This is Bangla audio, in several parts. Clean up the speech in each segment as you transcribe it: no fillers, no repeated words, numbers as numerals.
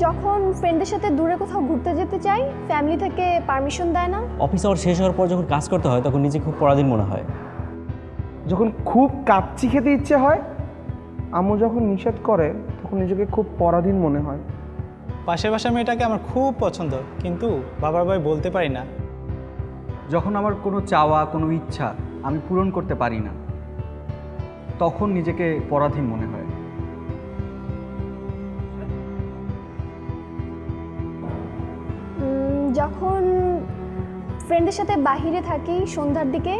যখন ফ্রেন্ডদের সাথে দূরে কোথাও ঘুরতে যেতে চাই, ফ্যামিলি থেকে পারমিশন দেয় না। অফিস আওয়ার শেষ হওয়ার পর যখন কাজ করতে হয় তখন নিজে খুব পরাধীন মনে হয়। যখন খুব কাচ্চি খেতে ইচ্ছে হয়, আম্মু যখন নিষেধ করে তখন নিজেকে খুব পরাধীন মনে হয়। পাশের বাসার মেয়েটাকে আমার খুব পছন্দ, কিন্তু বাবার ভাই বলতে পারি না। যখন আমার কোনো চাওয়া, কোনো ইচ্ছা আমি পূরণ করতে পারি না, তখন নিজেকে পরাধীন মনে হয়। যখন ফ্রেন্ডের সাথে বাহিরে থাকি সন্ধ্যার দিকে,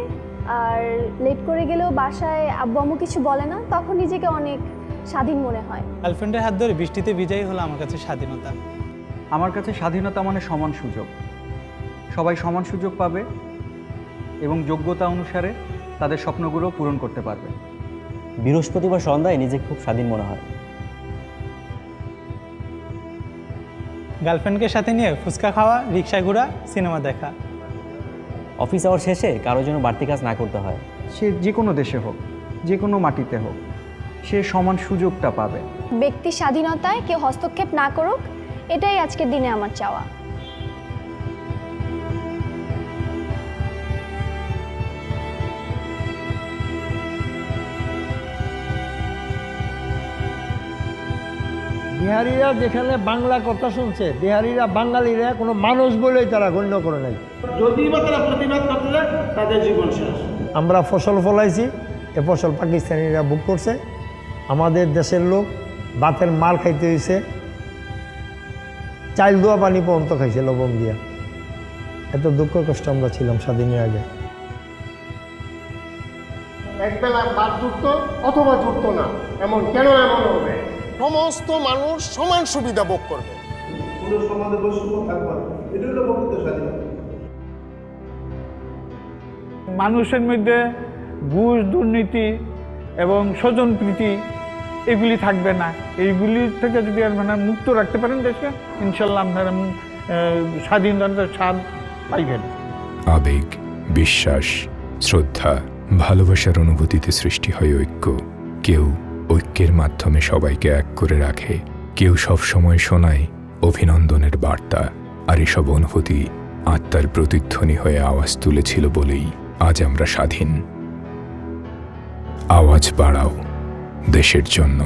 আর লেট করে গেলেও বাসায় আব্বু আম্মু কিছু বলে না, তখন নিজেকে অনেক স্বাধীন মনে হয়। গার্লফ্রেন্ডের হাত ধরে বৃষ্টিতে ভিজাই হলো আমার কাছে স্বাধীনতা। আমার কাছে স্বাধীনতা মানে সমান সুযোগ। সবাই সমান সুযোগ পাবে এবং যোগ্যতা অনুসারে তাদের স্বপ্নগুলো পূরণ করতে পারবে। বৃহস্পতিবার সন্ধ্যায় নিজেকে খুব স্বাধীন মনে হয়। গার্লফ্রেন্ডকে সাথে নিয়ে ফুচকা খাওয়া, রিক্সায় ঘোরা, সিনেমা দেখা। অফিস আওয়ার শেষে কারোর জন্য বাড়তি কাজ না করতে হয়। সে যে কোনো দেশে হোক, যে কোনো মাটিতে হোক, সে সমান সুযোগটা পাবে। ব্যক্তি স্বাধীনতায় কেউ হস্তক্ষেপ না করুক, এটাই আজকের দিনে আমার চাওয়া। বিহারিরা যেখানে বাংলা কথা শুনছে, বিহারিরা বাঙালিরা কোনো মানুষ বলেই তারা গণ্য করে নাই। যদি বা তারা প্রতিবাদ করতে যায়, তাদের জীবন শেষ। আমরা ফসল ফলাইছি, এ ফসল পাকিস্তানিরা বুক করছে। আমাদের দেশের লোক ভাতের মার খাইতে হয়েছে, চাইল দোয়া পানি পর্যন্ত খাইছে লবণ দিয়া। এত দুঃখ কষ্ট আমরা ছিলাম স্বাধীনের আগে। একবেলা ভাত জুটতো অথবা জুটতো না, এমন কেন এমন হবে? সমস্ত মানুষ সমান সুবিধা ভোগ করবে। কোনো সমাজে বৈষম্য থাকবে না, এটা হলো বক্তৃতা স্বাধীনতা। মানুষের মধ্যে ঘুষ, দুর্নীতি এবং স্বজনপ্রীতি এগুলি থাকবে না। এইগুলি থেকে যদি আপনারা মুক্ত রাখতে পারেন দেশকে, ইনশাল্লাহ আপনারা স্বাধীনতার স্বাদ পাইবেন। আবেগ, বিশ্বাস, শ্রদ্ধা, ভালোবাসার অনুভূতিতে সৃষ্টি হয় ঐক্য। কেউ ঐক্যের মাধ্যমে সবাইকে এক করে রাখে, কেউ সবসময় শোনায় অভিনন্দনের বার্তা। আর এসব অনুভূতি আত্মার প্রতিধ্বনি হয়ে আওয়াজ তুলেছিল বলেই আজ আমরা স্বাধীন। আওয়াজ বাড়াও দেশের জন্য।